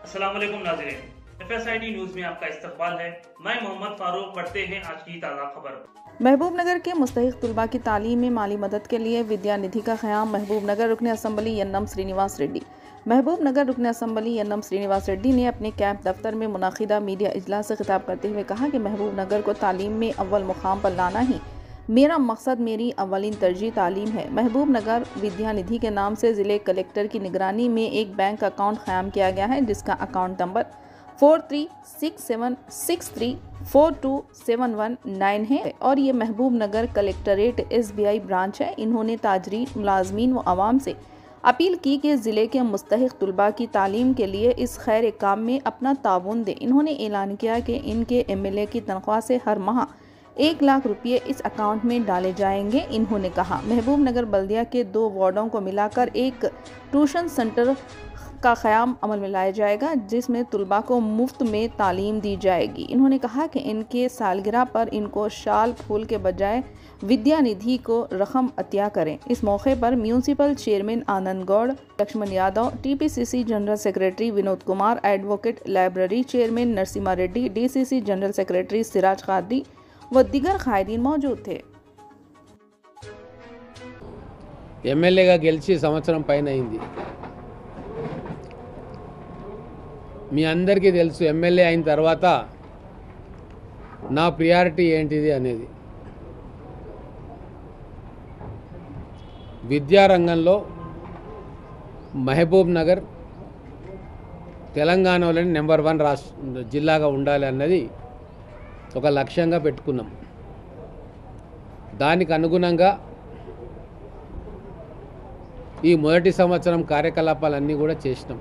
अस्सलाम वालेकुम नाज़रीन, FSID न्यूज में आपका इस्तकबाल है। मैं मोहम्मद फारूक। पढ़ते हैं आज की ताज़ा खबर। महबूबनगर के मुस्तहिक तुलबा की तालीम में माली मदद के लिए विद्या निधि का क़याम। महबूबनगर रुकन असम्बली यन्नम श्रीनिवास रेड्डी। महबूबनगर रुकन असम्बली यन्नम श्रीनिवास रेड्डी ने अपने कैंप दफ्तर में मुनाकिदा मीडिया इजलास से खिताब करते हुए कहा कि महबूबनगर को तालीम में अव्वल मुकाम पर लाना ही मेरा मकसद, मेरी अव्वलीन तरजीह तालीम है। महबूबनगर विद्या निधि के नाम से ज़िले कलेक्टर की निगरानी में एक बैंक अकाउंट क़याम किया गया है, जिसका अकाउंट नंबर 4367634271 है और ये महबूबनगर कलेक्टरेट SBI ब्रांच है। इन्होंने ताजरीन, मुलाजमीन व आवाम से अपील की कि ज़िले के मुस्तहिक तुलबा की तालीम के लिए इस खैर काम में अपना ताउन दें। इन्होंने ऐलान किया कि इनके MLA की तनख्वाह से हर माह 1 लाख रुपये इस अकाउंट में डाले जाएंगे। इन्होंने कहा महबूबनगर बल्दिया के 2 वार्डों को मिलाकर एक ट्यूशन सेंटर का क़याम अमल में लाया जाएगा, जिसमें तुलबा को मुफ्त में तालीम दी जाएगी। इन्होंने कहा कि इनके सालगिरह पर इनको शाल फूल के बजाय विद्या निधि को रकम अतिया करें। इस मौके पर municipal chairman Anand Goud, Laxman Yadav, TPCC general secretary Vinod Kumar, advocate library chairman Narasimha Reddy, DCC general secretary Siraj Qadri व दीगर कायदीन मौजूद थे। ఎమ్మెల్యేగా గెలిచి సంవత్సరం పైన అయింది। మీ అందరికీ తెలుసు ఎమ్మెల్యే అయిన తర్వాత నా ప్రియారిటీ ఏంటిది అనేది। విద్యారంగంలో మహబూబ్ నగర్ తెలంగాణలోని నెంబర్ 1 జిల్లాగా ఉండాలి అన్నది ఒక లక్ష్యంగా పెట్టుకున్నాం। దానికి అనుగుణంగా ఈ మొదటి సంవత్సరం కార్యకలాపాలన్నీ కూడా చేసినాం।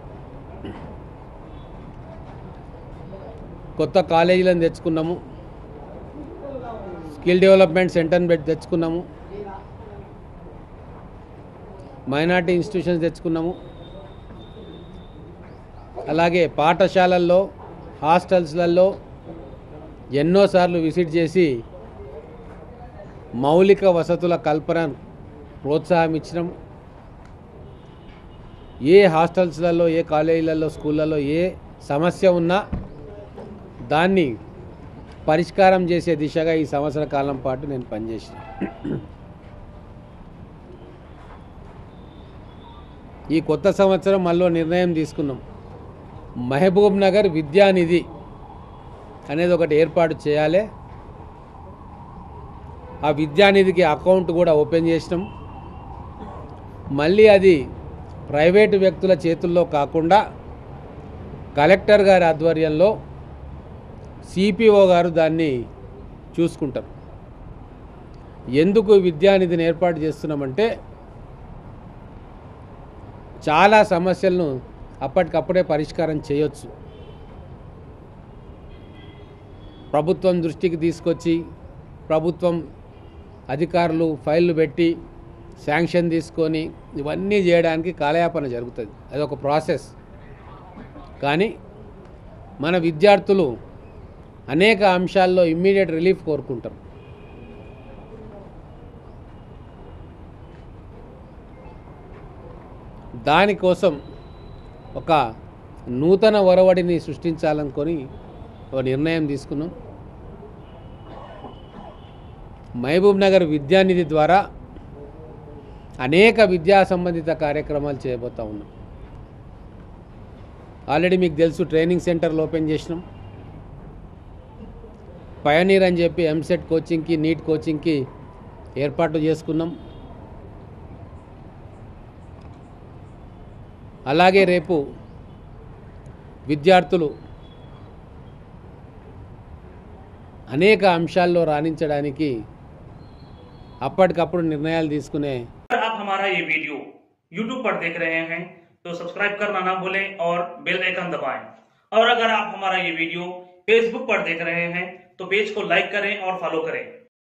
కొత్త కాలేజీలను తెచ్చుకున్నాము, స్కిల్ డెవలప్మెంట్ సెంటర్ని తెచ్చుకున్నాము, మైనార్టీ ఇన్స్టిట్యూషన్స్ తెచ్చుకున్నాము, అలాగే పాఠశాలల్లో, హాస్టల్స్లలో ఎన్నోసార్లు విజిట్ చేసి మౌలిక వసతుల కల్పన ప్రోత్సాహం ఇచ్చినాం। ఏ హాస్టల్స్లలో, ఏ కాలేజీలలో, స్కూళ్ళలో ఏ సమస్య ఉన్నా దాన్ని పరిష్కారం చేసే దిశగా ఈ సంవత్సర కాలం పాటు నేను పనిచేసిన। ఈ కొత్త సంవత్సరం మళ్ళీ నిర్ణయం తీసుకున్నాం, మహబూబ్ నగర్ విద్యానిధి అనేది ఒకటి ఏర్పాటు చేయాలి। ఆ విద్యానిధికి అకౌంట్ కూడా ఓపెన్ చేసినాం। మళ్ళీ అది ప్రైవేటు వ్యక్తుల చేతుల్లో కాకుండా కలెక్టర్ గారి ఆధ్వర్యంలో CPO గారు దాన్ని చూసుకుంటారు। ఎందుకు విద్యానిధిని ఏర్పాటు చేస్తున్నామంటే చాలా సమస్యలను అప్పటికప్పుడే పరిష్కారం చేయొచ్చు। ప్రభుత్వం దృష్టికి తీసుకొచ్చి ప్రభుత్వం అధికారులు ఫైళ్ళు పెట్టి శాంక్షన్ తీసుకొని ఇవన్నీ చేయడానికి కాలయాపన జరుగుతుంది, అదొక ప్రాసెస్। కానీ మన విద్యార్థులు అనేక అంశాల్లో ఇమ్మీడియట్ రిలీఫ్ కోరుకుంటారు। దానికోసం ఒక నూతన ఒరవడిని సృష్టించాలనుకొని ఒక నిర్ణయం తీసుకున్నాం। మహబూబ్ నగర్ విద్యానిధి ద్వారా అనేక విద్యా సంబంధిత కార్యక్రమాలు చేయబోతా ఉన్నాం। ఆల్రెడీ మీకు తెలుసు ట్రైనింగ్ సెంటర్లు ఓపెన్ చేసినాం। పయనీర్ అని చెప్పి MSET కోచింగ్కి, నీట్ కోచింగ్కి ఏర్పాటు చేసుకున్నాం। అలాగే రేపు విద్యార్థులు అనేక అంశాల్లో రాణించడానికి అప్పటికప్పుడు నిర్ణయాలు తీసుకునే। अगर आप हमारा ये वीडियो YouTube पर देख रहे हैं तो सब्सक्राइब करना ना भूलें और बेल आइकन दबाएं। और अगर आप हमारा ये वीडियो Facebook पर देख रहे हैं तो पेज को लाइक करें और फॉलो करें।